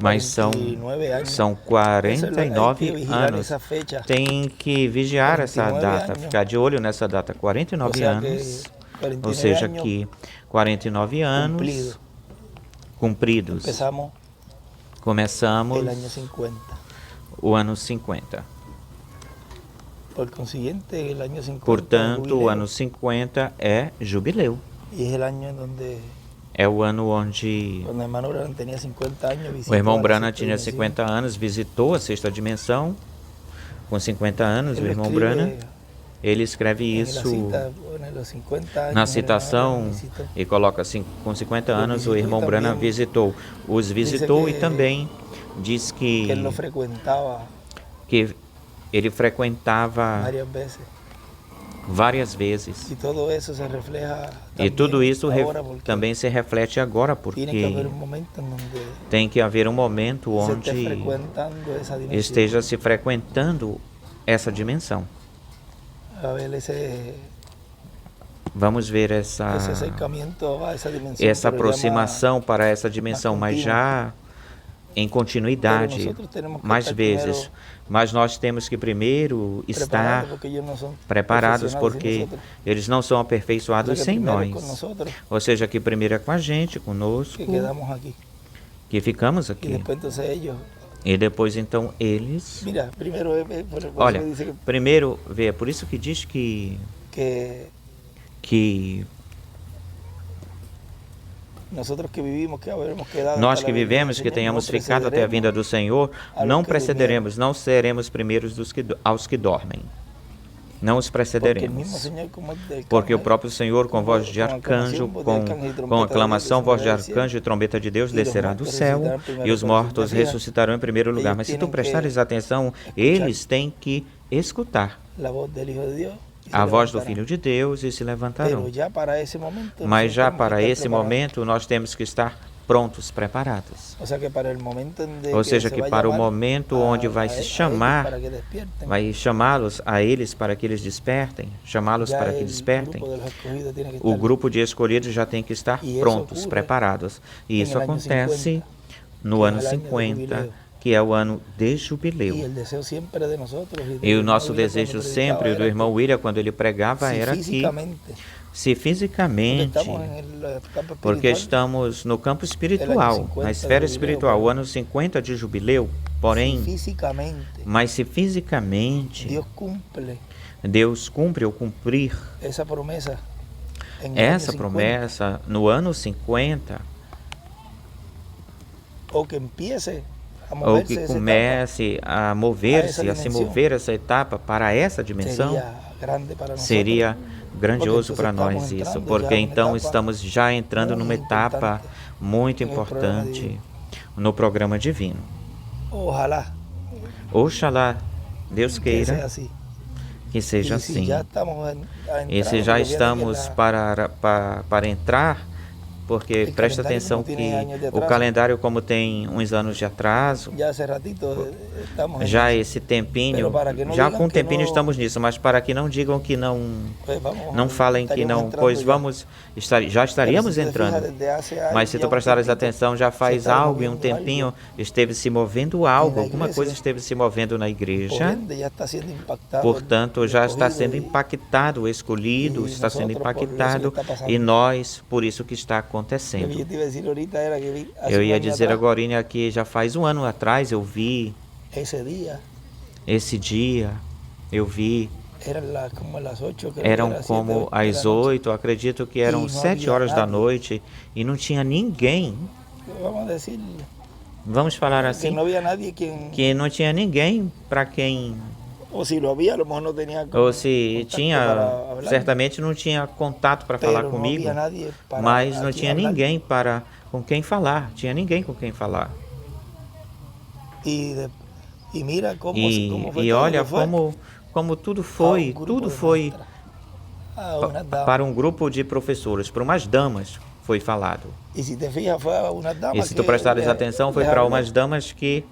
mas são 49 anos. Tem que vigiar essa data, ficar de olho nessa data. 49 anos, ou seja, que 49 anos cumpridos. Começamos o ano 50. Portanto, o ano 50 é jubileu. É o ano onde o irmão Branham tinha 50 anos, visitou a sexta dimensão. Com 50 anos, o irmão Branham, ele escreve isso na citação e coloca assim, com 50 anos o irmão Branham os visitou e também diz que ele frequentava várias vezes. E tudo isso também se reflete agora, porque tem que haver um momento onde esteja se frequentando essa dimensão. Vamos ver essa aproximação para essa dimensão, mas já em continuidade, mais vezes. Mas nós temos que primeiro estar preparados, porque eles não são aperfeiçoados sem nós. Ou seja, que primeiro é com a gente, conosco, que ficamos aqui. E depois, então, eles... Olha, primeiro, vê, é por isso que diz que nós que vivemos, que tenhamos ficado até a vinda do Senhor, não precederemos, não seremos primeiros aos que dormem. Não os precederemos. Porque o próprio Senhor, com voz de arcanjo, com aclamação, voz de arcanjo e trombeta de Deus, descerá do céu, e os mortos ressuscitarão em primeiro lugar. Mas se tu prestares atenção, eles têm que escutar a voz do Filho de Deus e se levantarão. Mas já para esse momento, nós temos que estar prontos, preparados. Ou seja, que para o momento onde vai se chamar, vai chamá-los a eles para que eles despertem, chamá-los para que despertem, o grupo de escolhidos já tem que estar prontos, preparados. E isso acontece no ano 50, que é o ano de jubileu. E o nosso desejo sempre do irmão William, quando ele pregava, era que, se fisicamente, porque estamos no campo espiritual, na esfera espiritual, o ano 50 de jubileu, porém, mas se fisicamente Deus cumpre ou cumprir essa promessa no ano 50, ou que comece a mover-se, a se mover essa etapa para essa dimensão, seria grandioso para nós isso, porque então estamos já entrando numa etapa muito importante no programa divino. Oxalá, Deus queira que seja assim. E se já estamos para entrar, porque presta atenção que o calendário, como tem uns anos de atraso, já esse tempinho, já com um tempinho estamos nisso, mas para que não digam que não falem que não, pois já estaríamos entrando. Mas se tu prestares atenção, já faz algo e um tempinho esteve se movendo algo, alguma coisa esteve se movendo na igreja, portanto já está sendo impactado, o escolhido está sendo impactado, e nós, por isso que está acontecendo. Eu ia dizer agora que já faz um ano atrás eu vi esse dia, eu vi, eram como às 8, acredito que eram 7 horas da noite, e não tinha ninguém, vamos falar assim, que não tinha ninguém para quem... Ou se tinha, certamente não tinha contato para falar comigo, mas não tinha ninguém com quem falar, E olha como tudo foi para um grupo de professores, para umas damas foi falado. E se tu prestares atenção, foi para umas damas que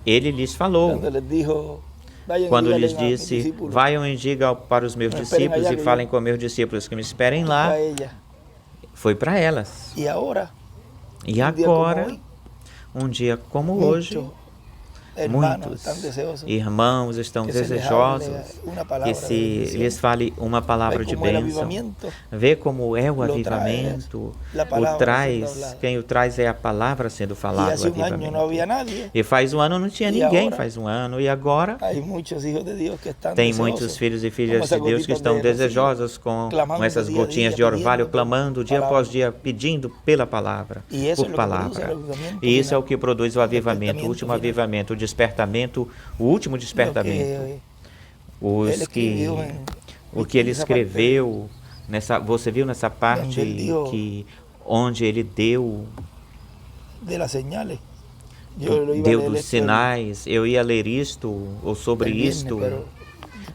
ele lhes falou. Quando lhes disse, vaiam e digam para os meus discípulos e falem com meus discípulos que me esperem lá, foi para elas. E agora, um dia como hoje, muitos irmãos estão desejosos que se lhes fale uma palavra de bênção. Vê como é o avivamento. Quem o traz é a palavra sendo falada, o avivamento. E faz um ano não tinha ninguém, faz um ano. E agora tem muitos filhos e filhas de Deus que estão desejosos com essas gotinhas de orvalho, clamando dia após dia, pedindo pela palavra, por palavra. E isso é o que produz o avivamento, o último avivamento, o despertamento, o último despertamento. O que ele escreveu, você viu nessa parte onde ele deu dos sinais. Eu ia ler isto, ou sobre isto,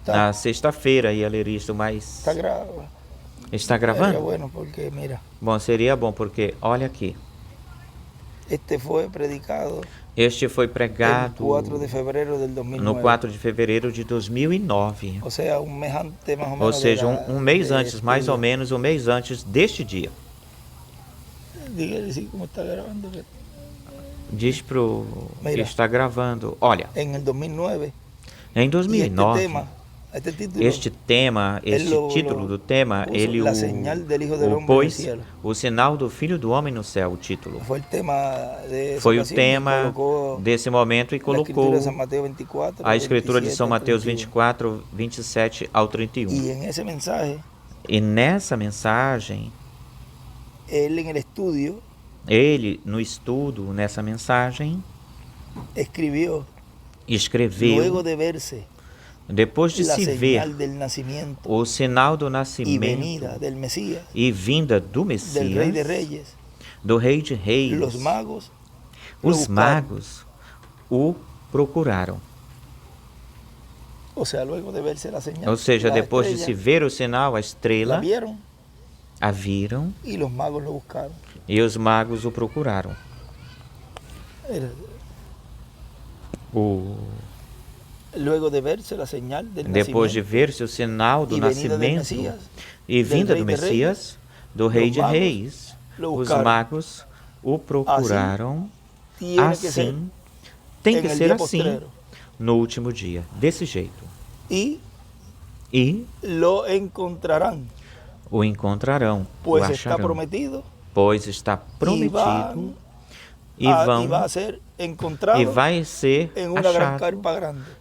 na sexta-feira ia ler isto, mas está gravando? Bom, seria bom, porque olha aqui. Este foi pregado no 4 de fevereiro de 2009. Ou seja, um mês antes, mais ou menos um mês antes deste dia. Diz para o que está gravando. Olha, em 2009, este título do tema, ele pôs o sinal do Filho do Homem no céu, o título. Foi o tema desse momento e colocou a escritura de São Mateus 24, 27 ao 31. E nessa mensagem, ele, no estudo, nessa mensagem, escreveu, depois de se ver o sinal do nascimento e vinda do Messias, do Rei de Reis, os magos o procuraram. Ou seja, depois de se ver o sinal, a estrela, a viram e os magos o procuraram. Depois de ver-se o sinal do nascimento e vinda do Messias, do Rei de Reis, os magos o procuraram. Assim, tem que ser assim no último dia, desse jeito. E o encontrarão, o acharão, pois está prometido e vai ser achado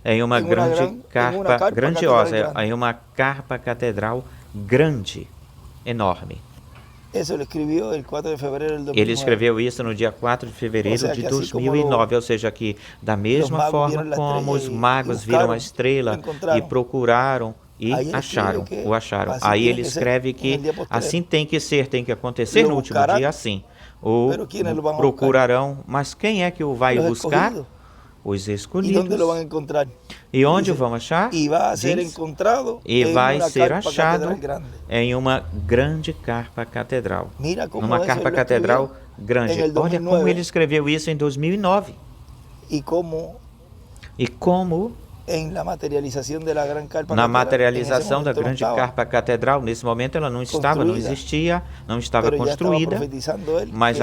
em uma grande carpa grandiosa, em uma carpa catedral grande, enorme. Ele escreveu isso no dia 4 de fevereiro de 2009, ou seja, que da mesma forma como os magos viram a estrela e procuraram e o acharam. Aí ele escreve que assim tem que ser, tem que acontecer no último dia assim. O procurarão, mas quem é que o vai buscar? Os escolhidos. E onde o vão achar? E vai ser achado em uma grande carpa catedral. Numa carpa catedral grande. Olha como ele escreveu isso em 2009. E como na materialização da grande carpa catedral, nesse momento ela não existia, não estava construída, mas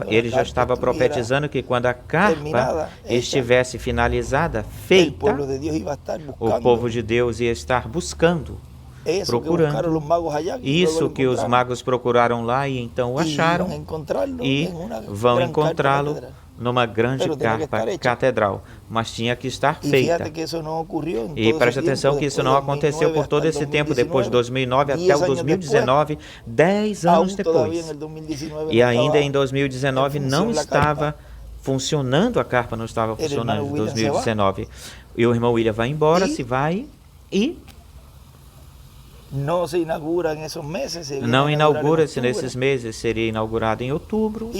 ele já estava profetizando que quando a carpa estivesse finalizada, feita, o povo de Deus ia estar buscando, procurando. Isso que os magos procuraram lá e então o acharam e vão encontrá-lo numa grande carpa catedral, mas tinha que estar feita. E preste atenção que isso não aconteceu por todo esse tempo, depois de 2009 até o 2019, 10 anos depois. E ainda em 2019 não estava funcionando, a carpa não estava funcionando em 2019. E o irmão William vai embora, se vai e não inaugura-se nesses meses, seria inaugurado em outubro.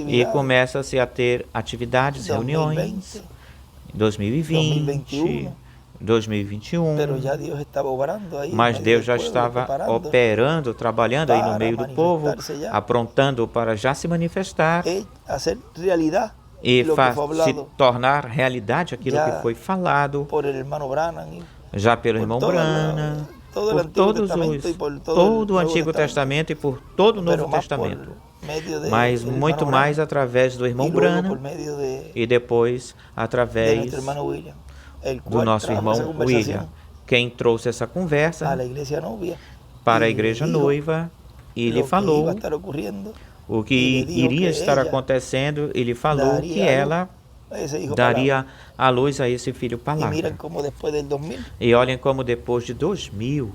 E começa-se a ter atividades, reuniões, em 2020, 2021. Mas Deus já estava operando, trabalhando aí no meio do povo, aprontando para já se manifestar e se tornar realidade aquilo que foi falado já pelo irmão Brana, por todo o Antigo Testamento e por todo o Novo Testamento. mas muito mais através do irmão Branham e depois através do nosso irmão William, quem trouxe essa conversa para a igreja noiva e lhe falou o que iria estar acontecendo. Ele falou que ela daria à luz a esse filho palavra. E olhem como depois de 2000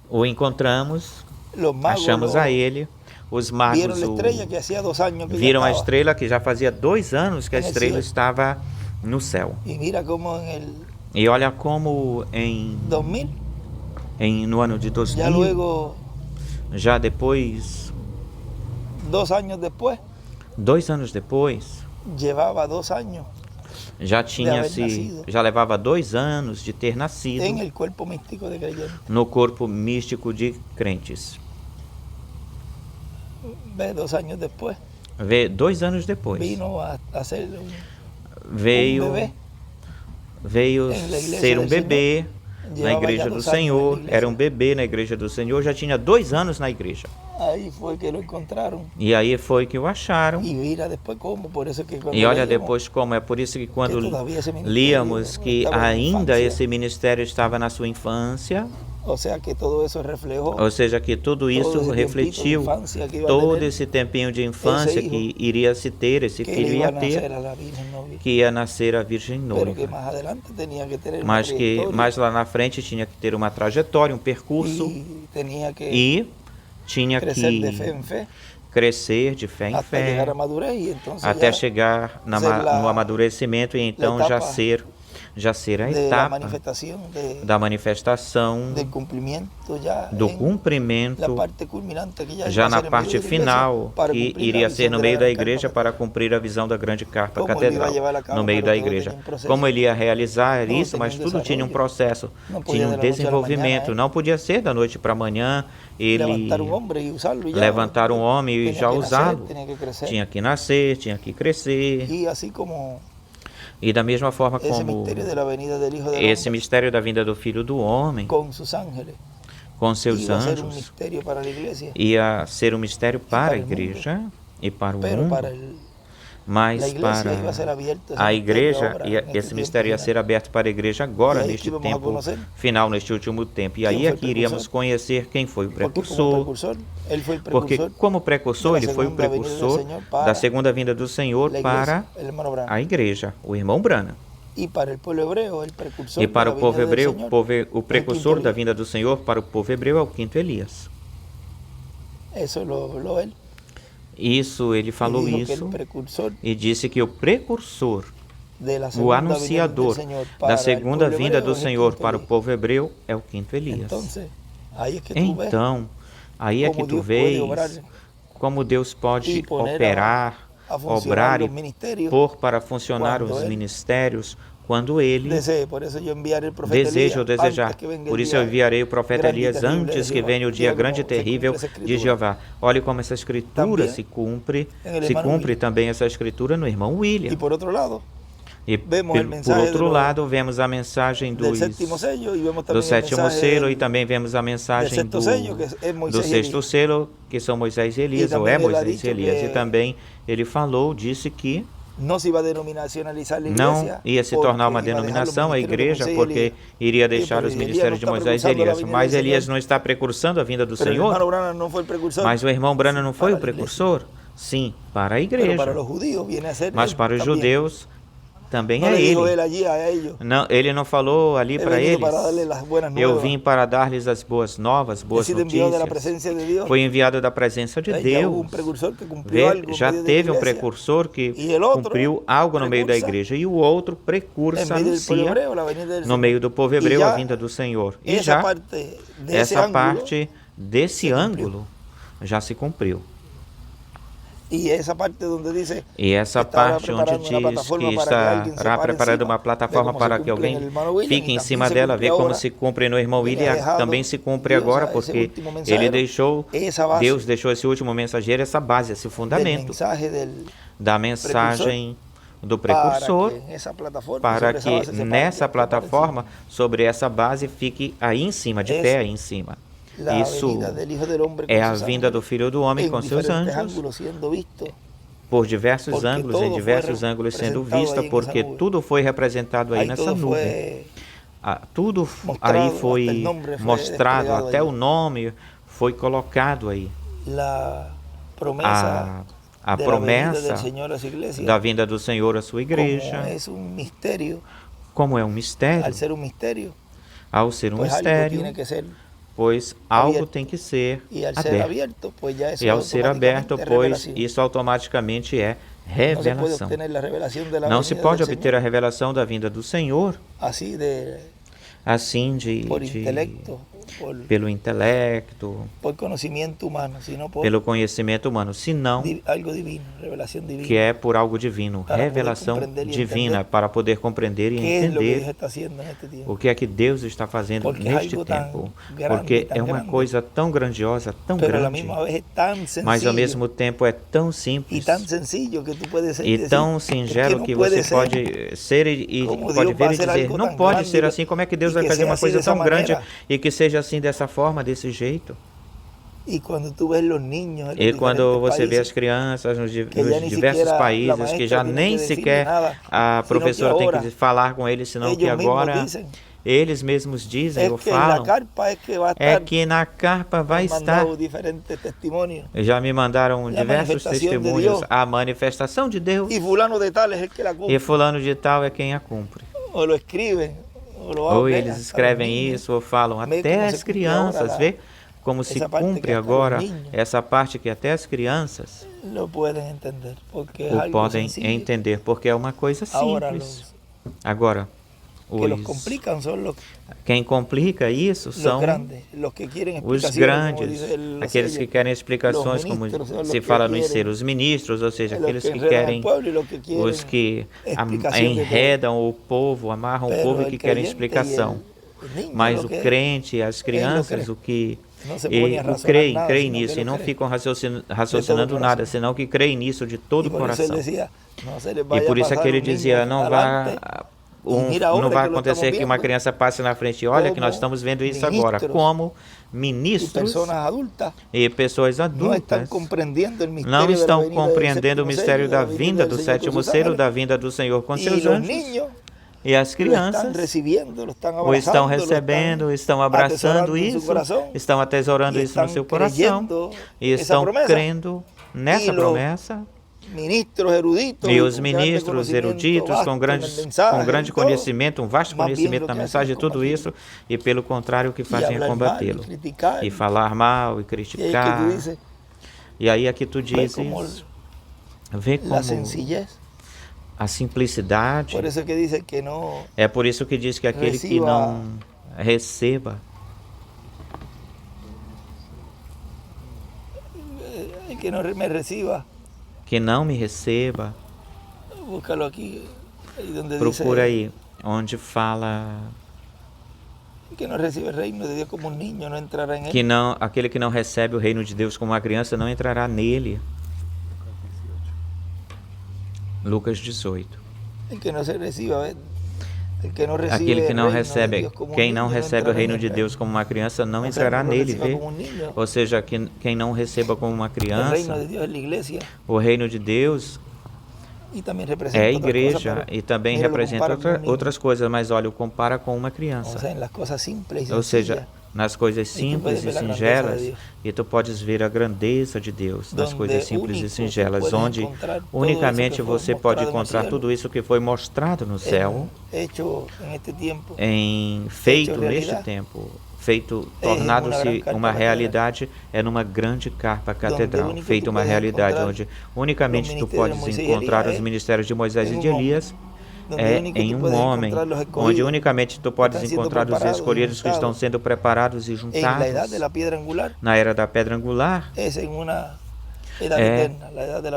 o encontramos, achamos a ele. Os magos viram a estrela, que já fazia 2 anos que a estrela estava no céu. E olha como no ano de 2000, já depois, 2 anos depois, já levava 2 anos de ter nascido no corpo místico de crentes. Vê, 2 anos depois, veio ser um bebê na igreja do Senhor. Era um bebê na igreja do Senhor, já tinha 2 anos na igreja. E aí foi que o acharam. E olha depois como. É por isso que quando líamos que ainda esse ministério estava na sua infância, ou seja, que tudo isso refletiu todo esse tempinho de infância que iria se ter, esse filho ia ter, que ia nascer a Virgem Noiva, mas que mais lá na frente tinha que ter uma trajetória, um percurso, e tinha que crescer de fé em fé, até chegar no amadurecimento e então já ser a etapa da manifestação, do cumprimento, já na parte final, que iria ser no meio da igreja para cumprir a visão da grande carpa catedral, no meio da igreja. Como ele ia realizar isso, mas tudo tinha um processo, tinha um desenvolvimento, não podia ser da noite para amanhã, ele levantar um homem e já usá-lo, tinha que nascer, tinha que crescer. E da mesma forma como esse mistério da vinda do Filho do Homem, com seus anjos, ia ser um mistério para a igreja e para o mundo, mas para a igreja, esse mistério ia ser aberto para a igreja agora, neste tempo final, neste último tempo. E aí é que iríamos conhecer quem foi o precursor, porque como precursor, ele foi o precursor da segunda vinda do Senhor para a igreja, o irmão Branham. E para o povo hebreu, o precursor da vinda do Senhor para o povo hebreu é o quinto Elias. Isso, ele falou isso e disse que o precursor, o anunciador da segunda vinda do Senhor para o povo hebreu é o quinto Elias. Então, aí é que tu vês como Deus pode operar, obrar e pôr para funcionar os ministérios quando ele deseja ou desejar. Por isso eu enviarei o profeta Elias antes que venha o dia grande e terrível de Jeová. Olhe como essa escritura se cumpre também essa escritura no irmão William. E por outro lado, vemos a mensagem do sétimo selo e também vemos a mensagem do sexto selo, que são Moisés e Elias, ou é Moisés e Elias. E também ele falou, disse que não ia se tornar uma denominação a igreja, porque iria deixar os ministérios de Moisés e Elias. Mas Elias não está precursando a vinda do Senhor. Mas o irmão Branham não foi o precursor? Sim, para a igreja. Mas para os judeus também é ele. Não, ele não falou ali para eles: eu vim para dar-lhes as boas novas, boas notícias. Foi enviado da presença de Deus. Já teve um precursor que cumpriu algo no meio da igreja, e o outro precurso anuncia no meio do povo hebreu a vinda do Senhor. E já essa parte desse ângulo já se cumpriu. E essa parte onde diz que estará preparando uma plataforma para que alguém fique em cima dela, ver como se cumpre no irmão William, também se cumpre agora, porque Deus deixou esse último mensageiro, essa base, esse fundamento da mensagem do precursor, para que nessa plataforma, sobre essa base, fique aí em cima, de pé aí em cima. Isso é a vinda do Filho do Homem com seus anjos, por diversos ângulos, em diversos ângulos sendo vista, porque tudo foi representado aí nessa nuvem. Tudo aí foi mostrado, até o nome foi colocado aí. A promessa da vinda do Senhor à sua igreja, como é um mistério, ao ser um mistério, pois algo tem que ser aberto. E ao ser aberto, pois isso automaticamente é revelação. Não se pode obter a revelação da vinda do Senhor assim pelo intelecto, pelo conhecimento humano, senão que é por algo divino, revelação divina, para poder compreender e entender o que é que Deus está fazendo neste tempo, porque é uma coisa tão grandiosa, tão grande, mas ao mesmo tempo é tão simples e tão singelo que você pode ser e pode ver e dizer, não pode ser assim, como é que Deus vai fazer uma coisa tão grande e que seja assim dessa forma, desse jeito? E quando você vê as crianças nos diversos países que já nem sequer a professora tem que falar com eles, senão que agora eles mesmos dizem ou falam, é que na carpa vai estar. Já me mandaram diversos testemunhos, a manifestação de Deus, e fulano de tal é quem a cumpre. Ou eles escrevem isso, ou falam até as crianças, vê como se cumpre agora essa parte que até as crianças o podem entender, porque é uma coisa simples. Agora, quem complica isso são os grandes, aqueles que querem explicações, como se fala no ensino, os ministros, ou seja, aqueles que querem, os que enredam o povo, amarram o povo e que querem explicação. Mas o crente, as crianças, creem nisso e não ficam raciocinando nada, senão que creem nisso de todo o coração. E por isso é que ele dizia, não vai acontecer que uma criança passe na frente. Olha que nós estamos vendo isso agora, como ministros e pessoas adultas não estão compreendendo o mistério da vinda do sétimo selo, da vinda do Senhor com seus anjos. E as crianças o estão recebendo, estão abraçando isso, estão atesourando isso no seu coração e estão crendo nessa promessa. E os ministros eruditos com grande conhecimento, um vasto conhecimento da mensagem, tudo isso, e pelo contrário, o que fazem é combatê-lo e falar mal e criticar. E aí aqui tu dizes, vê como a simplicidade. É por isso que diz que aquele que não receba, que não me receba, procura aí, onde fala que não, aquele que não recebe o reino de Deus como uma criança não entrará nele. Lucas 18. Aquele que não recebe, quem não recebe o reino de Deus como uma criança não entrará nele, vê? Ou seja, quem não receba como uma criança, o reino de Deus é a igreja e também representa outras coisas, mas olha, o compara com uma criança. Ou seja, nas coisas simples e singelas, e tu podes ver a grandeza de Deus nas coisas simples e singelas, onde unicamente você pode encontrar tudo isso que foi mostrado no céu, feito neste tempo, tornado-se uma realidade, é numa grande carpa catedral, feito uma realidade onde unicamente tu podes encontrar os ministérios de Moisés e de Elias, em um homem, onde unicamente tu podes encontrar os escolhidos que estão sendo preparados e juntados na era da pedra angular,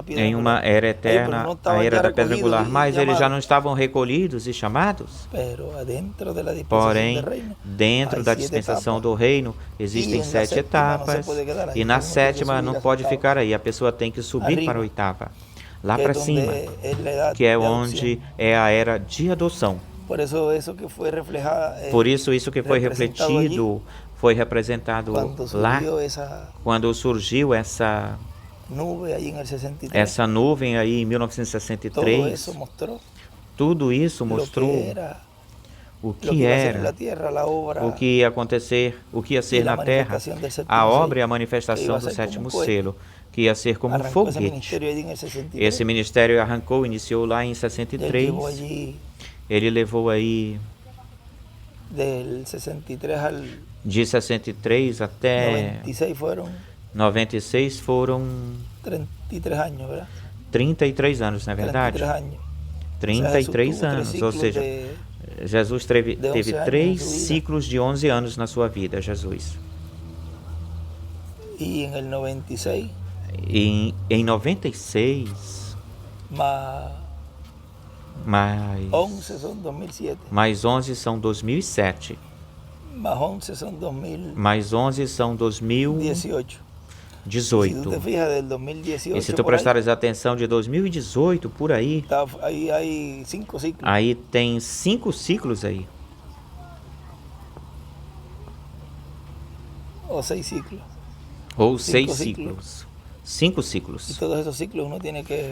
em uma era eterna, a era da pedra angular, mas eles já não estavam recolhidos e chamados. Porém, dentro da dispensação do reino, existem 7 etapas, e na 7ª não pode ficar aí, a pessoa tem que subir para a 8ª. Lá para cima, que é onde é a era de adoção. Por isso que foi refletido foi representado lá quando surgiu essa nuvem aí em 1963. Tudo isso mostrou o que era, o que ia acontecer, o que ia ser na Terra, a obra e a manifestação do sétimo selo, que ia ser como um foguete. Esse ministério iniciou lá em 63. Ele levou aí de 63 até 96 foram 33 anos, não é verdade? 33 anos, ou seja, Jesus teve 3 ciclos de 11 anos na sua vida, Jesus. E em 96, mais 11 são 2007. Mais 11 são 2018. E se tu prestares atenção de 2018 por aí, aí tem 5 ciclos aí. Ou 6 ciclos. Ou 6 ciclos. 5 ciclos.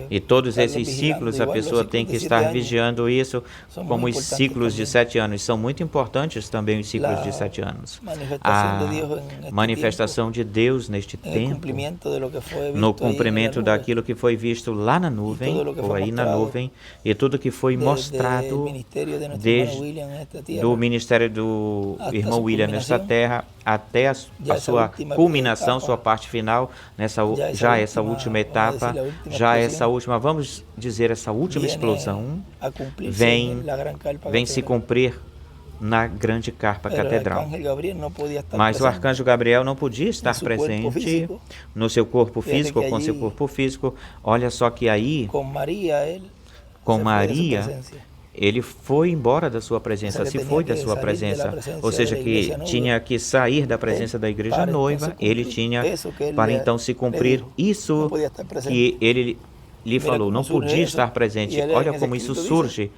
E todos esses ciclos a pessoa tem que estar vigiando isso, como os ciclos de 7 anos. São muito importantes também os ciclos de 7 anos. A manifestação de Deus neste tempo, no cumprimento daquilo que foi visto lá na nuvem, ou aí na nuvem, e tudo que foi mostrado desde do ministério do irmão William nesta terra até a sua culminação, sua parte final, já essa última etapa, já essa última, vamos dizer, essa última explosão vem se cumprir na grande carpa catedral. Mas o arcanjo Gabriel não podia estar presente no seu corpo físico, ou com seu corpo físico. Olha só que aí, com Maria, ele foi embora da sua presença, se foi da sua presença, ou seja, que tinha que sair da presença da igreja noiva, ele tinha, para então se cumprir isso que ele lhe falou, não podia estar presente. Olha como isso surge,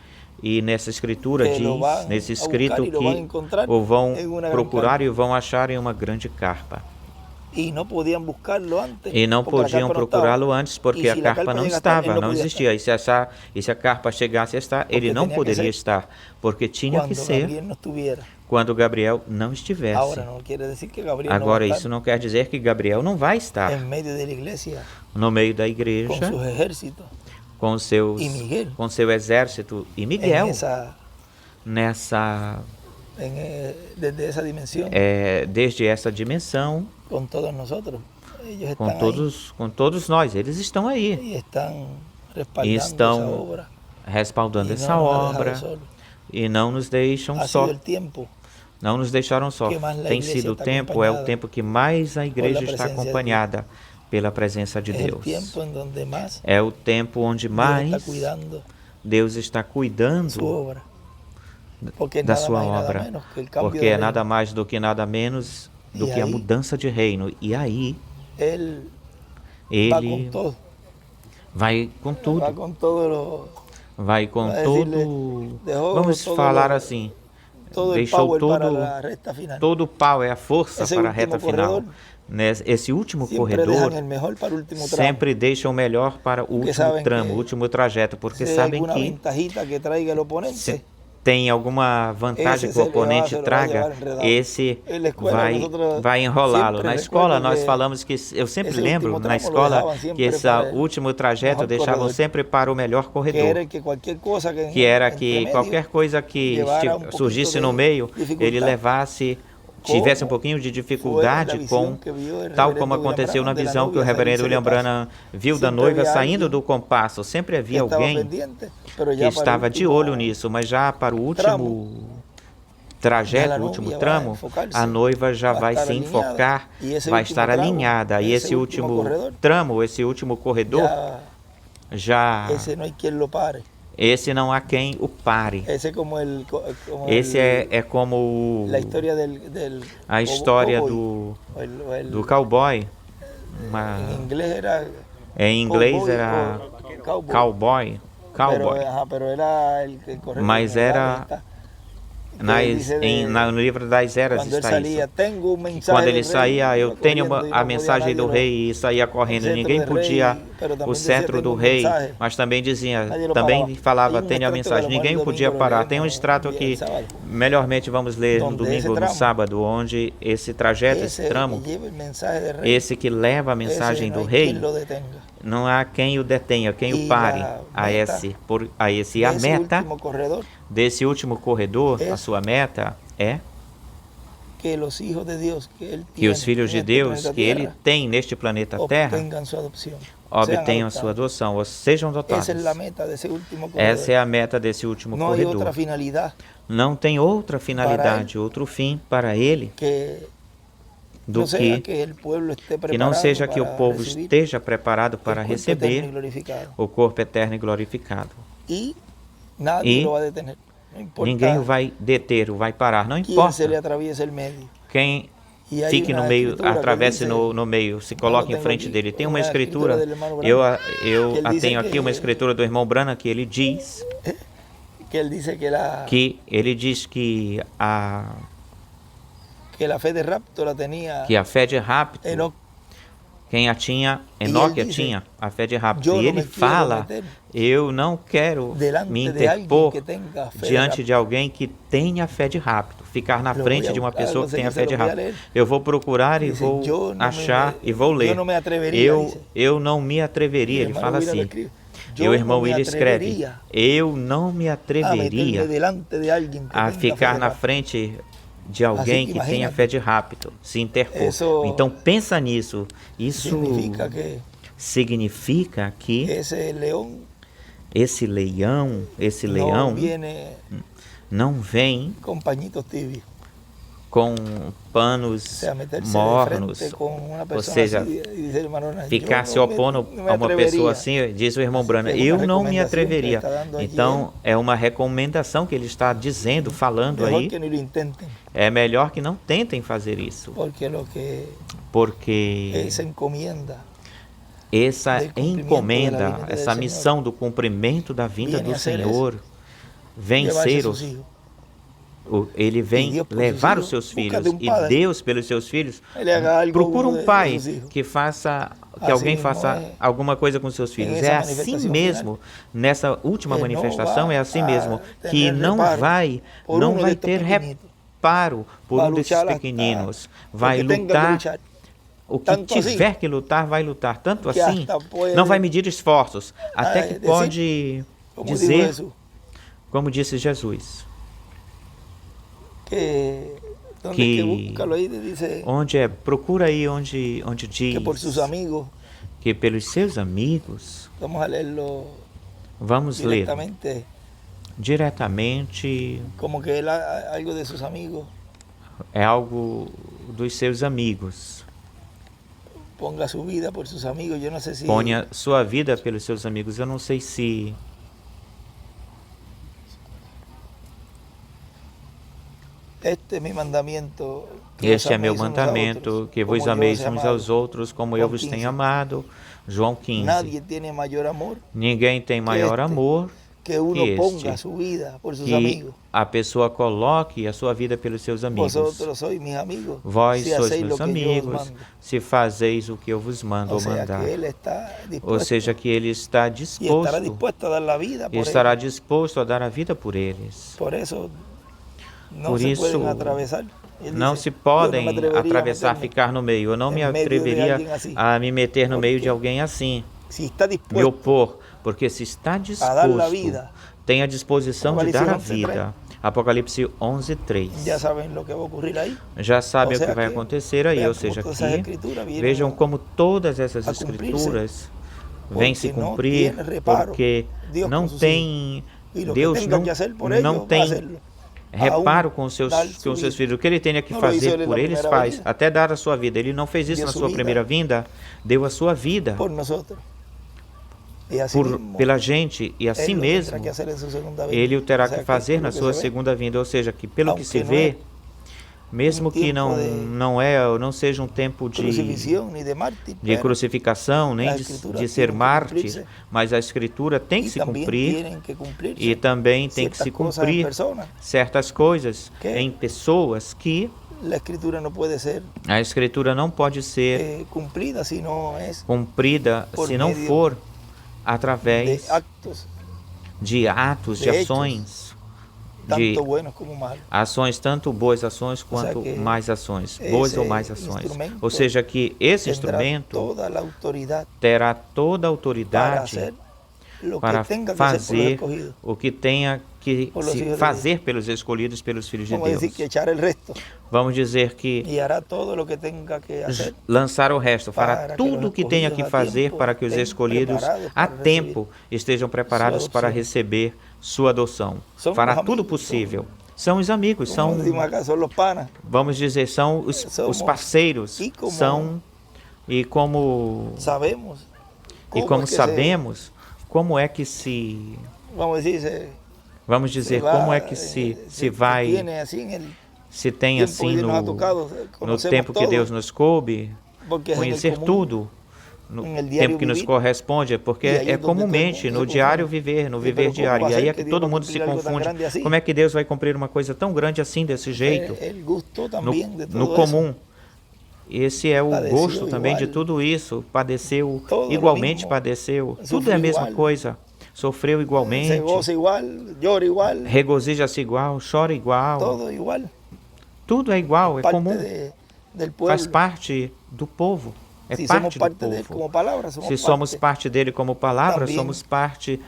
e nessa escritura diz, nesse escrito, que o vão procurar e o vão achar em uma grande carpa. E não podiam procurá-lo antes, porque a carpa não estava, não existia. E se a carpa chegasse a estar, ele não poderia estar, porque tinha que ser quando Gabriel não estivesse. Agora, isso não quer dizer que Gabriel não vai estar no meio da igreja, com seu exército, e Miguel, desde essa dimensão, com todos nós, eles estão aí e estão respaldando essa obra e não nos deixam só. Não nos deixaram só. Tem sido o tempo, é o tempo que mais a igreja está acompanhada pela presença de Deus. É o tempo onde mais Deus está cuidando da sua obra, porque é nada mais do que nada menos do que a mudança de reino. E aí, ele vai com tudo. Vai com todo. Vamos falar assim. Deixou todo o pau, é a força para a reta final. Esse último corredor sempre deixa o melhor para o último tramo, o último trajeto, porque sabem que se tem alguma vantagem que o oponente traga, esse vai enrolá-lo. Na escola nós falamos que, eu sempre lembro, na escola, que esse último trajeto deixavam sempre para o melhor corredor, que era que qualquer coisa que surgisse no meio, ele tivesse um pouquinho de dificuldade com, tal como aconteceu na visão que o reverendo William Branham viu da noiva saindo do compasso. Sempre havia alguém que estava de olho nisso, mas já para o último trajeto, o último tramo, a noiva já vai se enfocar, vai estar alinhada. E esse último tramo, esse último corredor, já... Esse não há quem o pare. Esse é como a história do cowboy. Em inglês era cowboy. Mas era No livro das Eras está isso. Quando ele saía, eu tenho a mensagem do rei, e saía correndo. Ninguém podia, o cetro do rei, mas também falava, tenho a mensagem. Ninguém podia parar. Tem um extrato aqui, melhormente vamos ler no domingo ou no sábado, onde esse trajeto, esse tramo, esse que leva a mensagem do rei, não há quem o detenha, quem o pare a esse. E a meta desse último corredor, a sua meta é que os filhos de Deus que ele tem neste planeta Terra obtenham sua adoção, ou sejam adotados. Essa é a meta desse último corredor. Não tem outra finalidade, outro fim para ele do que não seja que o povo esteja preparado para receber o corpo eterno e glorificado. E ninguém o vai deter, o vai parar, não importa quem fique no meio, atravesse no meio, se coloque em frente dele. Tem uma escritura, eu tenho aqui uma escritura do irmão Branham, que ele diz que a fé de rapto, quem a tinha, Enoque tinha a fé de rapto. E ele fala, eu não quero me interpor diante de alguém que tenha fé de rapto, ficar na frente de uma pessoa que tenha fé de rapto. Eu vou procurar e vou achar e vou ler. Eu não me atreveria, ele fala assim. E o irmão Willi escreve, eu não me atreveria a ficar na frente de alguém que tenha fé de rapto, se interpor. Então pensa nisso. Isso significa que esse leão não vem com panos mornos, ou seja, ficar se opondo a uma pessoa assim, diz o irmão Branham, eu não me atreveria. Então, é uma recomendação que ele está dizendo, falando aí, é melhor que não tentem fazer isso, porque essa encomenda, essa missão do cumprimento da vinda do Senhor, vem ser ele vem levar os seus filhos, e Deus, pelos seus filhos, procura um pai que alguém faça alguma coisa com seus filhos. É assim mesmo, nessa última manifestação, é assim mesmo, que não vai ter reparo por um desses pequeninos, vai lutar. O que tiver que lutar, vai lutar. Tanto assim, não vai medir esforços, até que pode dizer, como disse Jesus, procura aí onde diz que pelos seus amigos, vamos ler diretamente, como que algo de seus amigos, é algo dos seus amigos. Ponha sua vida por seus amigos. Eu não sei se ponha sua vida pelos seus amigos. Eu não sei se este é meu mandamento, que vos ameis uns aos outros, como eu vos tenho amado. João 15. Ninguém tem maior amor que a pessoa coloque a sua vida pelos seus amigos. Vós sois meus amigos, se fazeis o que eu vos mando ou mandar. Ou seja, que ele está disposto, estará disposto a dar a vida por eles. Por isso, não se podem atravessar, ficar no meio. Eu não me atreveria a me meter no meio de alguém assim, me opor, porque se está disposto, tem a disposição de dar a vida. Apocalipse 11:3. Já sabem o que vai acontecer aí, ou seja, aqui, vejam como todas essas escrituras vêm se cumprir, porque não tem, Deus não tem reparo com os seus filhos. O que ele tem que fazer por eles, faz. Até dar a sua vida. Ele não fez isso na sua primeira vinda, deu a sua vida pela gente, e assim mesmo ele o terá que fazer na sua segunda vinda. Ou seja, que pelo que se vê, mesmo que não seja um tempo de crucificação, nem de ser mártir, mas a Escritura tem que se cumprir e também tem que se cumprir certas coisas em pessoas que a Escritura não pode ser cumprida se não for através de atos, de ações, de ações, tanto boas ações quanto mais ações, boas ou mais ações. Ou seja, que esse instrumento terá toda a autoridade para fazer o que tenha que se fazer pelos escolhidos, pelos filhos de Deus. Vamos dizer que lançar o resto, fará tudo o que tenha que fazer para que os escolhidos a tempo estejam preparados para receber sua adoção. Fará tudo possível. São os amigos, são, vamos dizer, são os parceiros, e como sabemos, como é que se, vamos dizer, como é que se tem assim no tempo que Deus nos coube, conhecer tudo, no tempo que nos corresponde, porque é comumente no diário viver, no viver diário, e aí é que todo mundo se confunde. Como é que Deus vai cumprir uma coisa tão grande assim, desse jeito, no comum? Esse é o gosto também de tudo isso, padeceu, igualmente padeceu, tudo é a mesma coisa. Sofreu igualmente, regozija-se igual, chora igual, tudo é igual, é comum, faz parte do povo, é parte do povo. Se somos parte dele como palavra, somos parte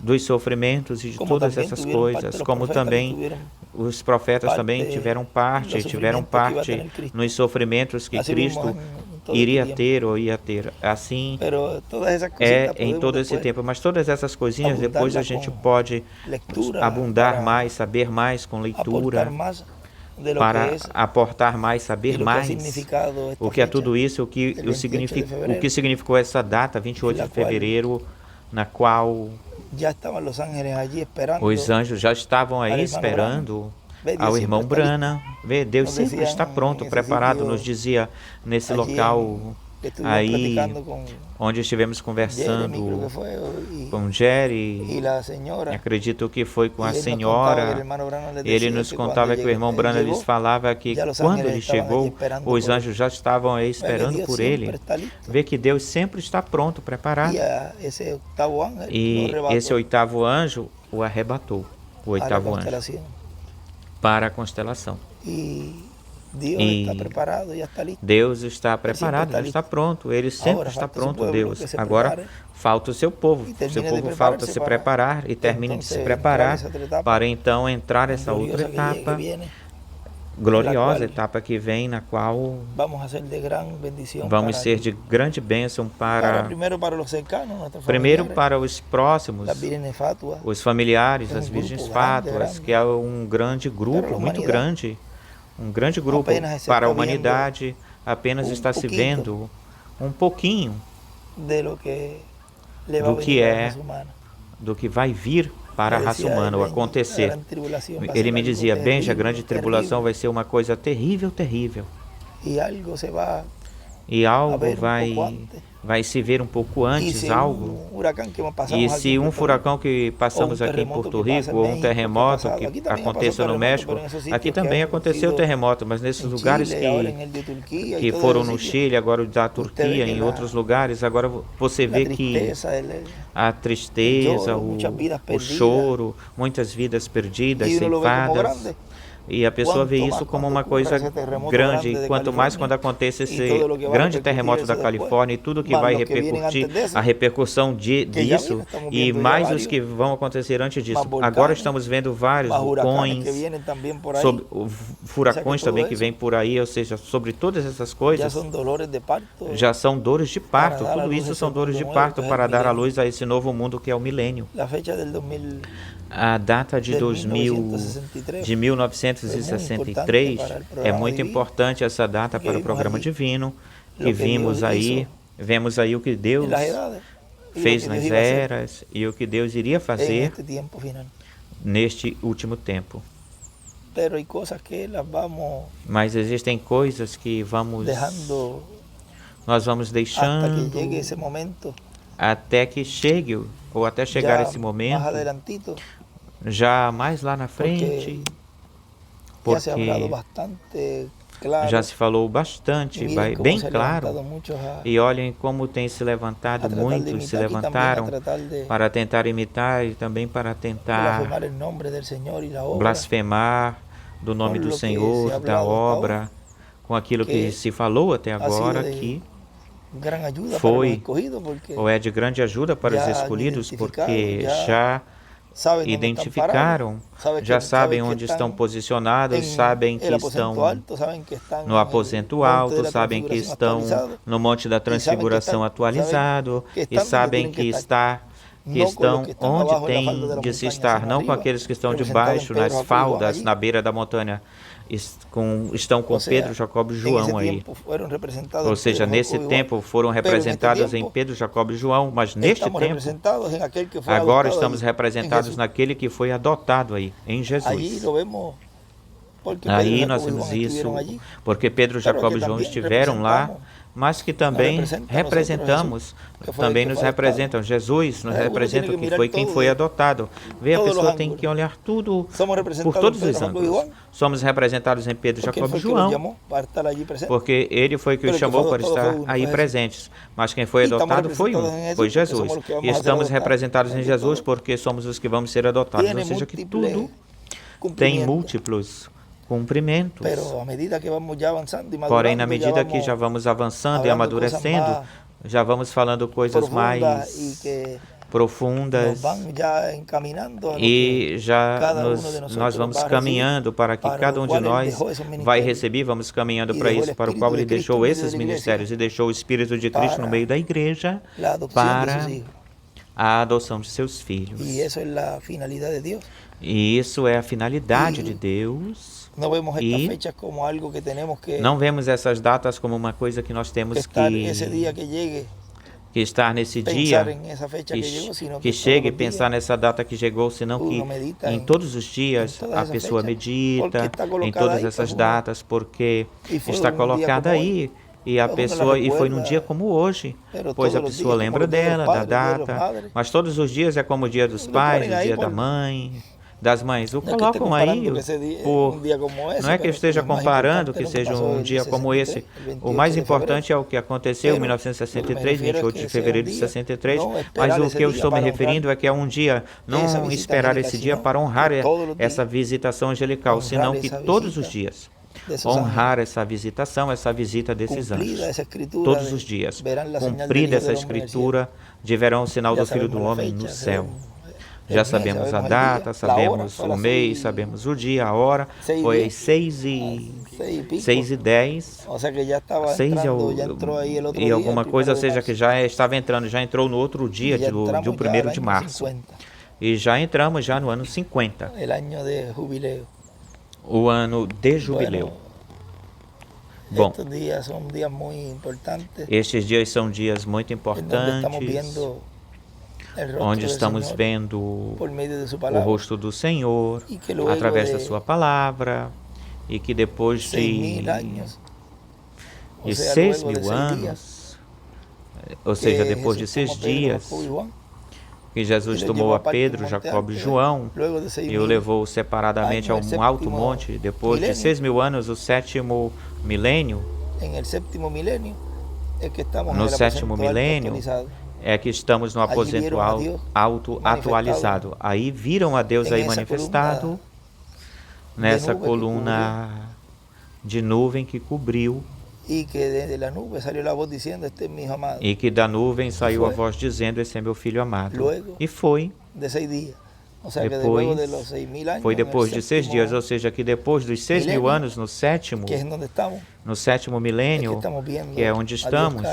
dos sofrimentos e de todas essas coisas, como também os profetas também tiveram parte nos sofrimentos que Cristo iria ter ou ia ter. Assim é em todo esse tempo. Mas todas essas coisinhas depois a gente pode abundar mais, saber mais com leitura, para aportar mais, saber mais o que é tudo isso, o que significou essa data, 28 de fevereiro, na qual os anjos já estavam aí esperando ao irmão Branham. Deus sempre está pronto, preparado, nos dizia nesse local aí onde estivemos conversando com Jerry, acredito que foi com a senhora. Ele nos contava que o irmão Branham lhes falava que quando ele chegou, os anjos já estavam aí esperando por ele. Vê que Deus sempre está pronto, preparado. E esse oitavo anjo o arrebatou, o oitavo anjo, para a constelação. Deus está preparado, já está pronto. Ele sempre está pronto, Deus. Agora falta o seu povo. O seu povo falta se preparar e termine de se preparar para então entrar essa outra etapa, gloriosa etapa que vem, na qual vamos ser de grande bênção primeiro para os próximos, os familiares, as virgens fátuas, que é um grande grupo, muito grande. Um grande grupo para a humanidade apenas está se vendo um pouquinho do que vai vir para a raça humana, o acontecer. Ele me dizia, Benja, a grande tribulação vai ser uma coisa terrível, terrível. E algo vai se ver um pouco antes, algo. E se um furacão que passamos aqui em Porto Rico, ou um terremoto que aconteça no México, aqui também aconteceu terremoto, mas nesses lugares que foram no Chile, agora o da Turquia, em outros lugares, agora você vê que a tristeza, o choro, muitas vidas perdidas, ceifadas. E a pessoa vê isso como uma coisa grande, e quanto mais quando acontece esse grande terremoto da Califórnia e tudo que vai repercutir, a repercussão disso, e mais os que vão acontecer antes disso. Agora estamos vendo vários furacões também que vêm por aí, ou seja, sobre todas essas coisas, já são dores de parto, tudo isso são dores de parto para dar à luz a esse novo mundo que é o milênio. A data de 1963 é muito importante, essa data para o programa divino, que vemos aí o que Deus fez nas eras e o que Deus iria fazer neste último tempo. Mas existem coisas que nós vamos deixando até que chegue, ou até chegar esse momento, já mais lá na frente, porque já se falou bastante, bem claro, e olhem como tem se levantado, muitos se levantaram para tentar imitar e também para tentar blasfemar do nome do Senhor, da obra, com aquilo que se falou até agora, que foi ou é de grande ajuda para os escolhidos, porque já identificaram, já sabem onde estão posicionados, sabem que estão no aposento alto, sabem que estão no Monte da Transfiguração atualizado, e sabem que estão onde tem de se estar, não com aqueles que estão debaixo, nas faldas, na beira da montanha. Estão com Pedro, Jacob e João aí. Ou seja, nesse tempo foram representados em Pedro, Jacob e João, mas neste tempo, agora estamos representados naquele que foi adotado aí, em Jesus. Aí nós vemos isso, porque Pedro, Jacob e João estiveram lá, mas que também representamos, também nos representam. Jesus nos representa, que foi quem foi adotado. A pessoa tem que olhar tudo por todos os ângulos. Somos representados em Pedro, Jacob e João, porque ele foi que os chamou para estar aí presentes. Mas quem foi adotado foi Jesus. E estamos representados em Jesus porque somos os que vamos ser adotados. Ou seja, que tudo tem múltiplos cumprimentos. Porém, na medida que já vamos avançando e amadurecendo, já vamos falando coisas mais profundas e já nós vamos caminhando para que cada um de nós vai receber, vamos caminhando para isso, para o qual Ele deixou esses ministérios e deixou o Espírito de Cristo no meio da igreja para a adoção de seus filhos. E isso é a finalidade de Deus. E não vemos essas datas como uma coisa que nós temos que estar nesse dia, que chegue e pensar nessa data que chegou, senão que em todos os dias a pessoa medita em todas essas datas, porque está colocada aí. E a pessoa, e foi num dia como hoje, pois a pessoa lembra dela, da data, mas todos os dias é como o dia dos pais, o dia da mãe, das mães. O colocam aí, não é que eu esteja comparando que seja um dia como esse. O mais importante é o que aconteceu em 1963, 28 de fevereiro de 63, mas o que eu estou me referindo é que é um dia, não esperar esse dia para honrar essa visitação angelical, senão que todos os dias honrar essa visitação, essa visita desses anjos. Todos os dias. Cumprida essa escritura, de verão o sinal do Filho do Homem no céu. Já sabemos a data, sabemos o mês, sabemos o dia, a hora. Foi às 6h10. 6 e alguma coisa, ou seja, que já estava entrando, já entrou no outro dia, de 1º de março. E já entramos já no ano 50. O ano de jubileu. Bom, estes dias são dias muito importantes, onde estamos vendo o rosto do Senhor através da sua palavra, e que depois de 6.000 anos, ou seja, depois de 6 dias, que Jesus tomou a Pedro, Jacob e João e o levou separadamente a um alto monte. Depois de 6.000 anos, o 7º milênio, no 7º milênio, é que estamos no aposento alto atualizado. Aí viram a Deus aí manifestado nessa coluna de nuvem que cobriu, e que da nuvem saiu a voz dizendo: esse é meu filho amado. E foi depois de 6 dias, ou seja, que depois dos 6.000 anos, no 7º milênio, que é onde estamos,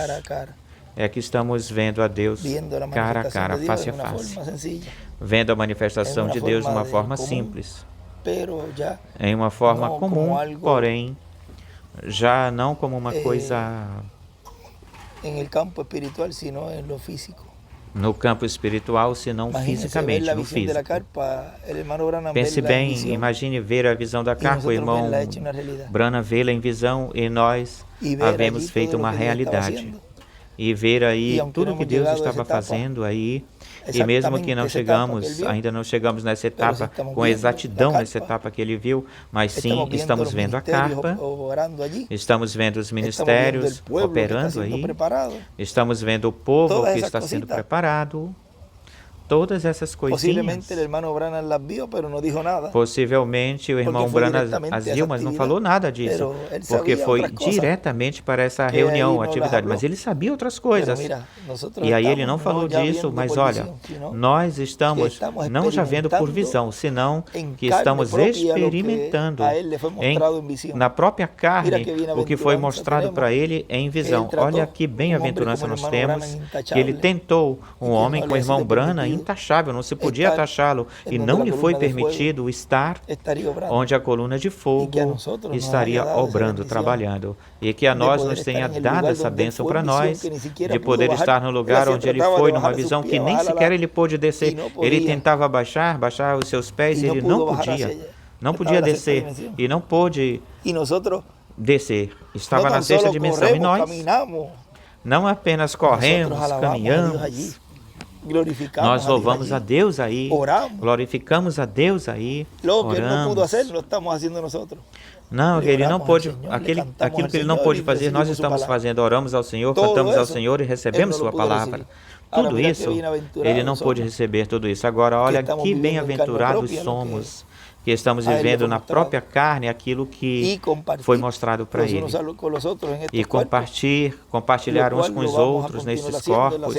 é que estamos vendo a Deus cara a cara, face a face, vendo a manifestação de Deus de uma forma simples, em uma forma comum, porém já não como uma coisa no campo espiritual, senão fisicamente, no físico. Pense bem, imagine ver a visão da carpa, o irmão Branham vê-la em visão e nós havemos feito uma realidade. E ver aí tudo que Deus estava fazendo aí, e mesmo que não chegamos, ainda não chegamos nessa etapa, com exatidão nessa etapa que ele viu, mas sim, estamos vendo a carpa, estamos vendo os ministérios operando aí, estamos vendo o povo que está sendo preparado. Todas essas coisinhas. Possivelmente o irmão Branham as viu, mas não falou nada disso, porque foi diretamente para essa reunião, atividade. Mas ele sabia outras coisas. E aí ele não falou disso, mas olha, nós estamos não já vendo por visão, senão que estamos experimentando na própria carne o que foi mostrado para ele em visão. Olha que bem-aventurança nós temos, que ele tentou um homem com o irmão Branham intachável, não se podia taxá-lo, e não lhe foi permitido estar onde a coluna de fogo estaria obrando, trabalhando, e que a nós nos tenha dado essa bênção para nós, de poder estar no lugar onde ele foi, numa visão que nem sequer ele pôde descer. Ele tentava baixar os seus pés, e ele não podia descer, e não pôde descer. Estava na sexta dimensão, e nós não apenas corremos, caminhamos, nós louvamos a Deus aí, glorificamos a Deus aí, oramos. Não, ele não pôde, aquilo que ele não pôde fazer, nós estamos fazendo, oramos ao Senhor, cantamos ao Senhor e recebemos sua palavra. Tudo isso, ele não pôde receber tudo isso. Agora, olha que bem-aventurados somos, que estamos vivendo na própria carne aquilo que foi mostrado para ele. E compartilhar uns com os outros nesses corpos.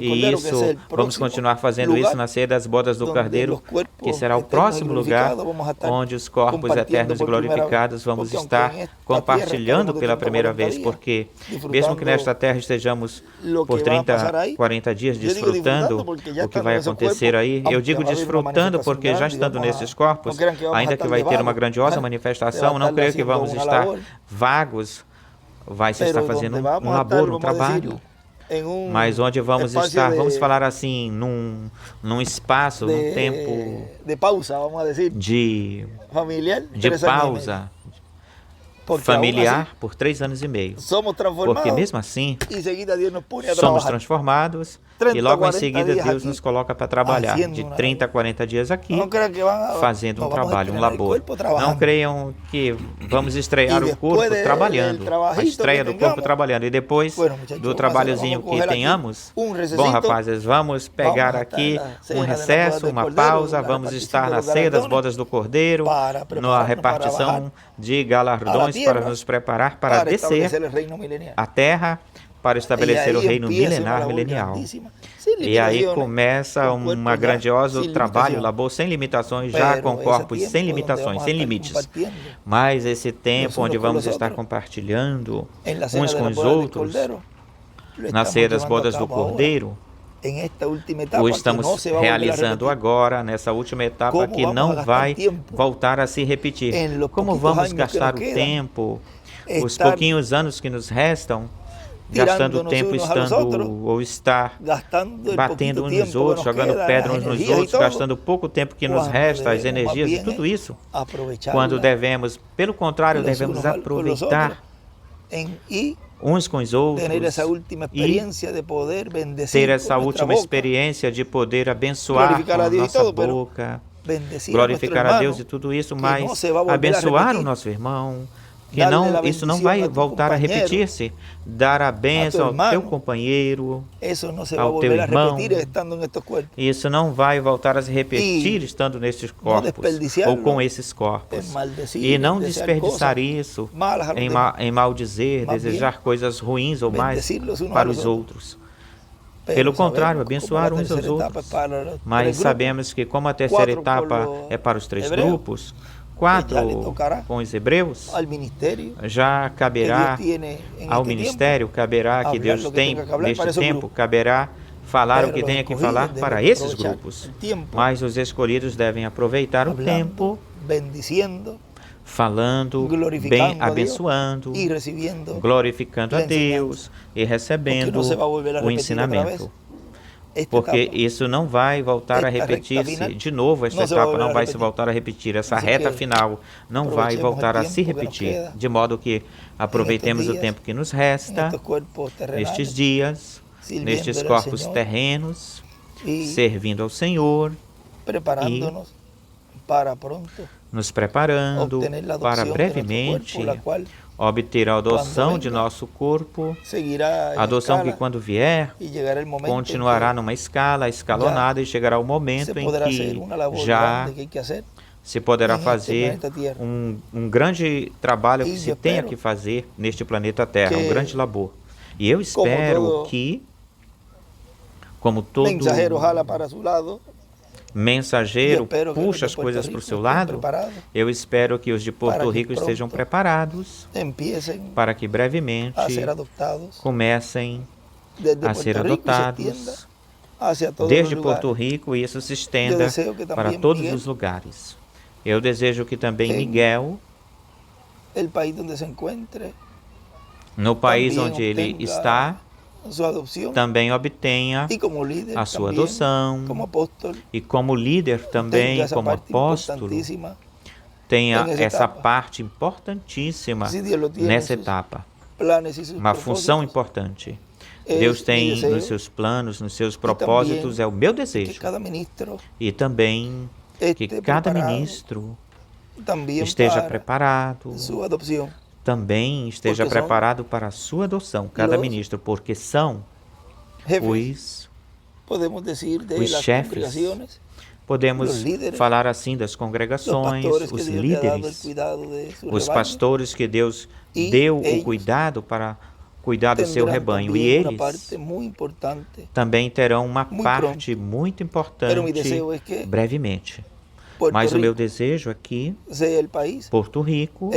E isso, vamos continuar fazendo isso na ceia das bodas do Cordeiro, que será o próximo lugar onde os corpos eternos e glorificados vamos estar compartilhando pela primeira vez, porque mesmo que nesta terra estejamos por 30, 40 dias desfrutando o que vai acontecer aí, eu digo desfrutando porque já estando nesses corpos, ainda que vai ter uma grandiosa manifestação, não creio que vamos estar vagos, vai se estar fazendo um labor, um trabalho, mas onde vamos estar, vamos falar assim, num espaço, num tempo de pausa familiar por 3 anos e meio, porque mesmo assim somos transformados e logo em seguida Deus nos coloca para trabalhar de 30 a 40 dias aqui, fazendo um trabalho, um labor. Não creiam que vamos estrear o corpo trabalhando, a estreia do corpo trabalhando, e depois do trabalhozinho que tenhamos, bom rapazes, vamos pegar aqui um recesso, uma pausa, vamos estar na ceia das bodas do Cordeiro, na repartição de galardões para nos preparar para descer a terra, para estabelecer o reino milenar, milenial. E aí começa um grandioso trabalho, labor sem limitações, já com corpos sem limitações, sem limites. Mas esse tempo onde vamos estar compartilhando uns com os outros, na ceia das bodas do Cordeiro, o estamos realizando agora, nessa última etapa que não vai voltar a se repetir. Como vamos gastar o tempo, os pouquinhos anos que nos restam, gastando tempo estar batendo uns nos outros, jogando pedra uns nos outros, gastando pouco tempo que nos resta, as energias e tudo isso, quando devemos, pelo contrário, devemos aproveitar uns com os outros e ter essa última experiência de poder abençoar com a nossa boca, glorificar a Deus e tudo isso, mas abençoar o nosso irmão, que não, isso não vai voltar a repetir-se, dar a bênção ao teu companheiro, ao teu irmão, isso não vai voltar a se repetir estando nesses corpos, ou com esses corpos, e não desperdiçar isso em maldizer, desejar coisas ruins ou mais para os outros. Pelo contrário, abençoar uns aos outros, mas sabemos que como a terceira etapa é para os 3 grupos, 4 com os hebreus, já caberá ao ministério, caberá que Deus tem neste tempo, caberá falar o que tenha que falar para esses grupos. Mas os escolhidos devem aproveitar o tempo, falando, bem abençoando, glorificando a Deus e recebendo o ensinamento. porque isso não vai voltar a repetir-se de novo. Esta etapa não vai se voltar a repetir. Essa reta final não vai voltar a se repetir. De modo que aproveitemos o tempo que nos resta, nestes dias, nestes corpos terrenos, servindo ao Senhor e nos preparando para brevemente obter a adoção de nosso corpo, a adoção que quando vier continuará numa escala escalonada e chegará o momento em que já se poderá fazer um grande trabalho que se tenha que fazer neste planeta Terra, um grande labor. E eu espero que, como todo mensageiro puxa as coisas para o seu lado, eu espero que os de Porto Rico estejam preparados para que brevemente comecem a ser adotados desde Porto Rico e isso se estenda para todos os lugares. Eu desejo que também Miguel, no país onde ele está, também obtenha a sua adoção e como líder também, como apóstolo, tenha essa parte importantíssima nessa etapa, uma função importante. Deus tem nos seus planos, nos seus propósitos, é o meu desejo. E também que cada ministro esteja preparado, também esteja preparado para a sua adoção, cada ministro, porque são os chefes, podemos falar assim das congregações, os líderes, os pastores que Deus deu o cuidado para cuidar do seu rebanho, e eles também terão uma parte muito importante brevemente. Mas o meu desejo aqui, Porto Rico,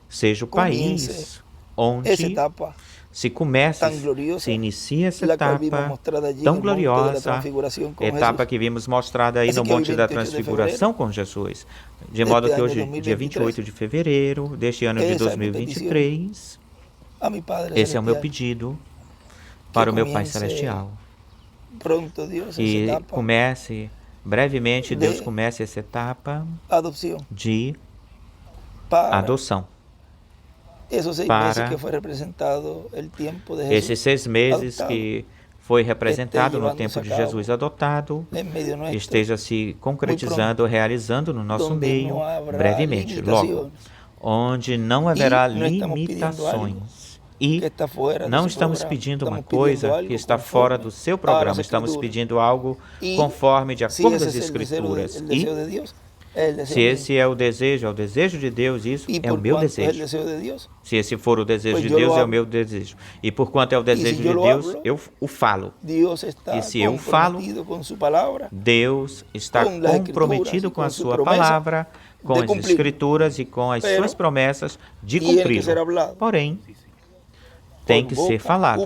seja o país onde se inicia essa etapa tão gloriosa, etapa que vimos mostrada aí no Monte da Transfiguração com Jesus. De modo que hoje, dia 28 de fevereiro deste ano de 2023, esse é o meu pedido para o meu Pai Celestial. Que comece brevemente, Deus comece essa etapa de adoção. Para esses 6 meses que foi representado no tempo de Jesus adotado, esteja se concretizando, realizando no nosso meio brevemente, logo, onde não haverá limitações. E não estamos pedindo uma coisa que está fora do seu programa, estamos pedindo algo conforme, de acordo com as Escrituras. E se esse é o desejo de Deus, isso é o meu desejo. Se esse for o desejo de Deus, é o meu desejo. E porquanto é o desejo de Deus, eu o falo. E se eu falo, Deus está comprometido com a sua palavra, com as Escrituras e com as suas promessas de cumpri-lo. Porém, tem que ser falado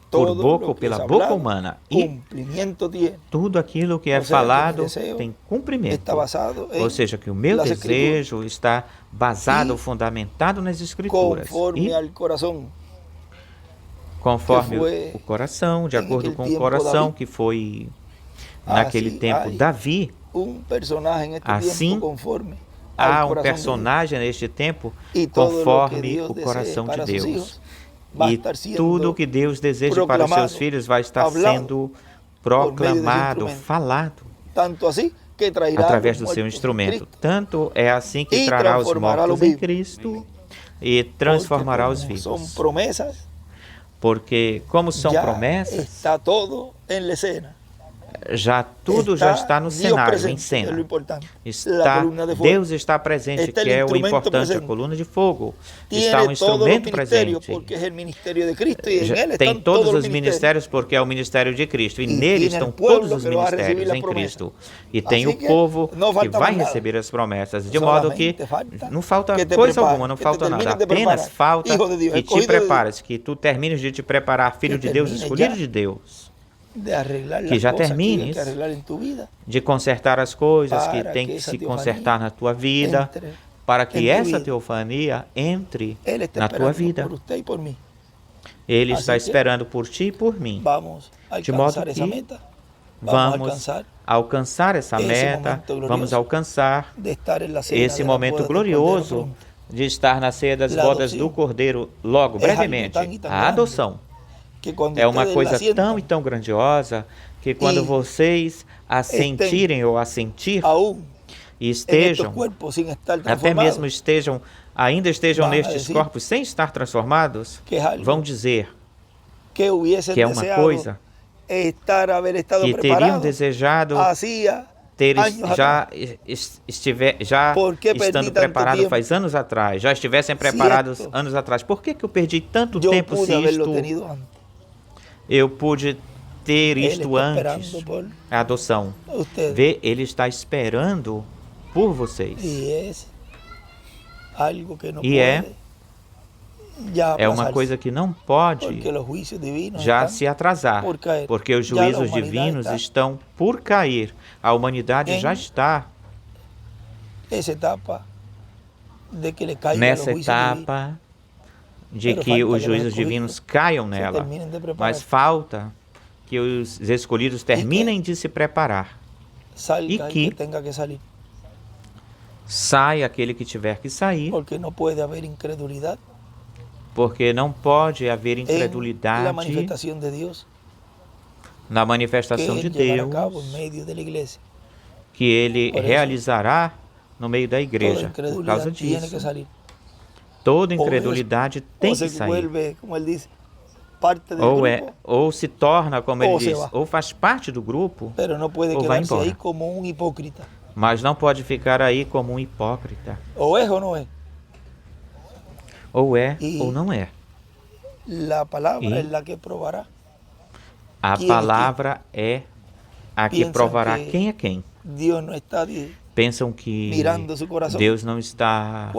por boca ou pela boca humana. E tudo aquilo que é falado tem cumprimento. Ou seja, que o meu desejo está basado, fundamentado nas Escrituras. E conforme o coração, de acordo com o coração que foi naquele tempo Davi, assim há um personagem neste tempo conforme o coração de Deus. E tudo o que Deus deseja para os seus filhos vai estar sendo proclamado, falado, através do seu instrumento. Tanto é assim que trará os mortos em Cristo e transformará os vivos. Porque, como são promessas, tudo já está no cenário, em cena. Deus está presente, que é o importante, a coluna de fogo. Está o instrumento presente. Tem todos os ministérios, porque é o ministério de Cristo. E nele estão todos os ministérios em Cristo. E tem o povo que vai receber as promessas. De modo que não falta coisa alguma, não falta nada. Apenas falta que te prepares, que tu termines de te preparar, filho de Deus, escolhido de Deus. Que já termines de consertar as coisas que tem que se consertar na tua vida, para que essa teofania entre na tua vida. Ele está esperando por ti e por mim. De modo que vamos alcançar essa meta, vamos alcançar esse momento glorioso de estar na ceia das bodas do Cordeiro logo, brevemente. A adoção é uma coisa tão e tão grandiosa que quando vocês a sentirem ou a sentir e estejam, até mesmo ainda estejam nestes corpos sem estar transformados, vão dizer que é uma coisa que teriam desejado já estando preparado faz anos atrás, já estivessem preparados anos atrás. Por que eu perdi tanto tempo se eu pude ter isto antes? A adoção. Vê, ele está esperando por vocês. E é uma coisa que não pode já se atrasar, porque os juízos divinos estão por cair. A humanidade já está nessa etapa de que os juízos divinos caiam nela, mas falta que os escolhidos terminem de se preparar e que saia aquele que tiver que sair, porque não pode haver incredulidade na manifestação de Deus que Ele realizará no meio da igreja. Por causa disso, toda incredulidade tem que sair. Ou se torna, como ele diz, ou faz parte do grupo, ou vai embora. Mas não pode ficar aí como um hipócrita. Ou é ou não é? Ou é ou não é. A palavra é a que provará quem é quem. Pensam que Deus não está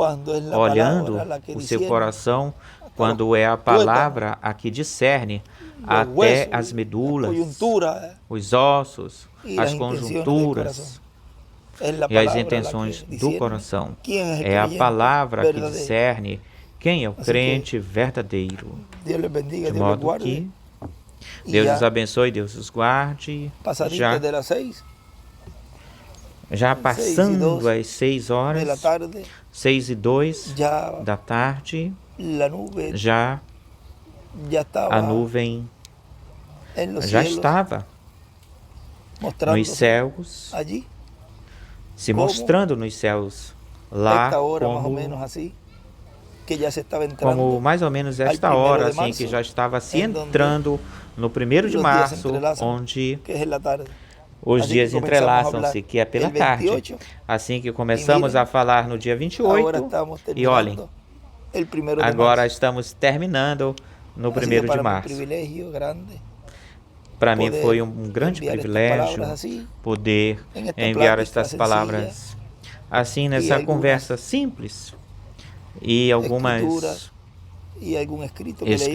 olhando o seu coração quando é a palavra a que discerne até as medulas, os ossos, as conjunturas e as intenções do coração. É a palavra que discerne quem é o crente verdadeiro. De modo que Deus os abençoe, Deus os guarde. Já passando as 6 horas, 6:02 da tarde, já a nuvem já estava nos céus, se mostrando nos céus, lá como mais ou menos esta hora, assim, que já estava se entrando no 1º de março, onde os dias entrelaçam-se, que é pela tarde. Assim que começamos a falar no dia 28, e olhem, agora estamos terminando no 1º de março. Para mim foi um grande privilégio poder enviar estas palavras assim, nessa conversa simples, e algumas escrituras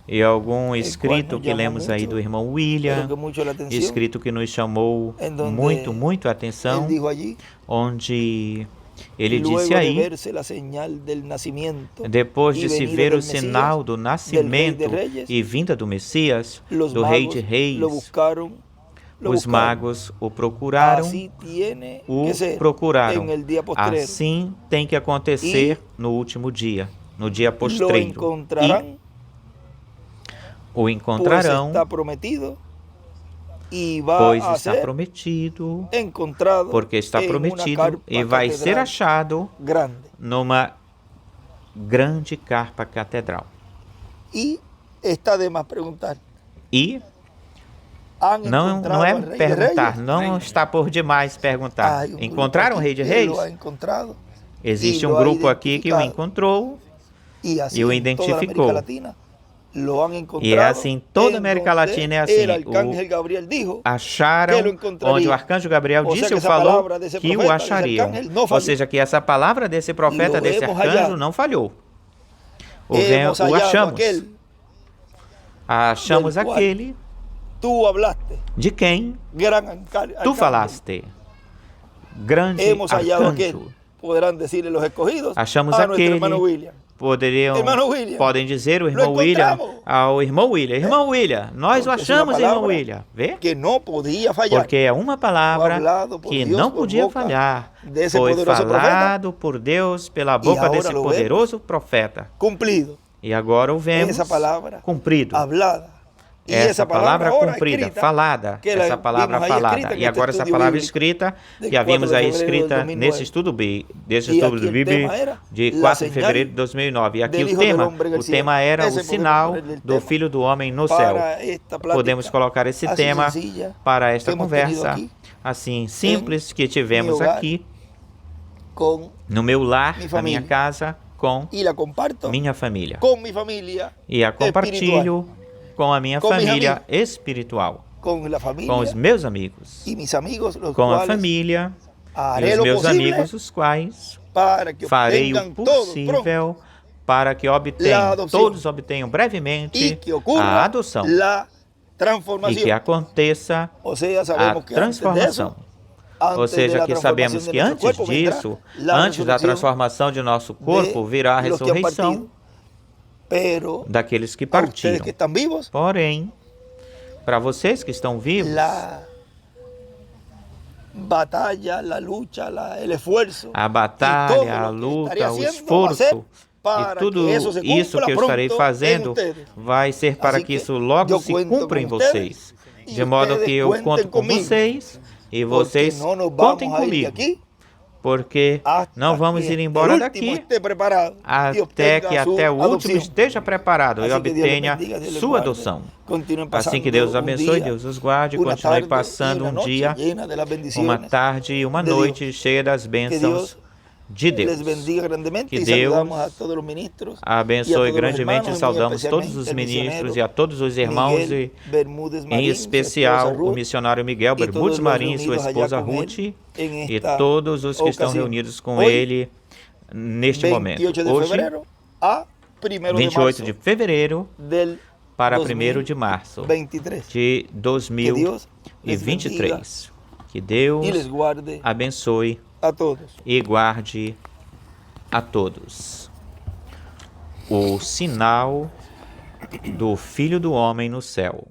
e algum escrito que lemos aí do irmão William, escrito que nos chamou muito a atenção, onde ele disse aí, depois de se ver o sinal do nascimento e vinda do Messias, do Rei de Reis, os magos o procuraram. Assim tem que acontecer no último dia, no dia postreiro. E o encontrarão, pois está prometido, porque está prometido e vai ser achado numa grande carpa catedral. E está de mais perguntar. E não é perguntar, não está por demais perguntar. Encontraram o Rei de Reis? Existe um grupo aqui que o encontrou e o identificou. E é assim, toda a América Latina é assim. Acharam onde o arcanjo Gabriel disse ou falou que o achariam. Ou seja, que essa palavra desse profeta, desse arcanjo, não falhou. O achamos. Achamos aquele de quem tu falaste. Grande arcanjo. Achamos aquele Hermano William, podem dizer o irmão lo William encontramos. ao irmão William. Irmão William, nós o Porque es una achamos, irmão palabra William. Vê? que no podía fallar. Porque é uma palavra hablado por que Dios não por podia boca falhar. desse Foi poderoso falado por Deus pela boca agora desse lo poderoso profeta. Cumplido. E agora o vemos Essa palavra cumprido. Hablada. Y Essa palavra ahora cumprida, escrita, falada, que la essa palavra vimos ahí falada. escrita en E este agora essa estudio palavra bíblico escrita, de que a 4 vimos de aí febrero del escrita 2009. nesse estudo, desse E estudo aqui o bíblico tema era de la 4 de señal fevereiro de 2009. E aqui del o Hijo del tema, Hombre en el o cielo. tema era o Ese podemos sinal ponerle el do tema Filho do Homem no céu. para esta plática Podemos colocar esse así tema sencilla para que esta hemos tenido conversa, aquí assim, simples, que tivemos hogar, aqui con no meu lar, mi na família. minha casa, com y la comparto minha família. con mi familia E a compartilho com a minha Com meus família amigos. espiritual, con la familia com os meus amigos, y mis amigos, los com a cuales família e haré os lo meus posible amigos, os quais para que farei o obtengan todos pronto possível para que La obtenham, adopção. todos obtenham y brevemente que a ocurra adoção la e transformación. que aconteça O sea, a sabemos que antes de transformação. eso, antes Ou de seja, la que transformación sabemos de que nuestro antes cuerpo vendrá disso, la antes da resurrección transformação de nosso corpo, virá a de los que han ressurreição partido. Pero daqueles que a ustedes partiram. que están vivos, Porém, para vocês que estão vivos, la batalla, la lucha, el esfuerzo, a y todo batalha, a lo que estaré luta, o haciendo va a ser esforço para e tudo que eso se isso cumpla que eu estarei pronto fazendo en ustedes. vai ser para Así que que isso logo eu se cuento cumpra em com vocês. e De modo ustedes que eu cuentem conto com comigo, vocês e porque vocês no nos contem vamos a ir de comigo, aquí porque hasta não vamos que ir embora el último daqui esté preparado y até obtenga que su até o último adopción. esteja preparado e Así que Dios les obtenha bendiga, Dios les sua guarde. adoção. Continúen Assim que Deus os pasando abençoe, un día, Deus os guarde, una continue tarde passando y una um noche dia, llena de las uma bendiciones. tarde e uma de noite cheia das bênçãos Deus de Les Deus. bendiga grandemente Que y Deus saludamos a todos los ministros y a Abençoe todos los grandemente e hermanos, muy saudamos todos especialmente os el ministros misionero e a todos os irmãos Miguel Bermúdez em Marín, su especial esposa o Ruth, missionário Miguel e todos Bermúdez os Marim, sua reunidos allá esposa com Ruth ele em e esta todos os que estão ocasião. reunidos com Hoje, ele neste momento. 28 de Hoje, febrero a 1º de 28 marzo de fevereiro del para 1º de março 2023. de Que Dios les bendiga 2023. Que Deus y les guarde abençoe a todos. e guarde a todos. O sinal do Filho do Homem no céu.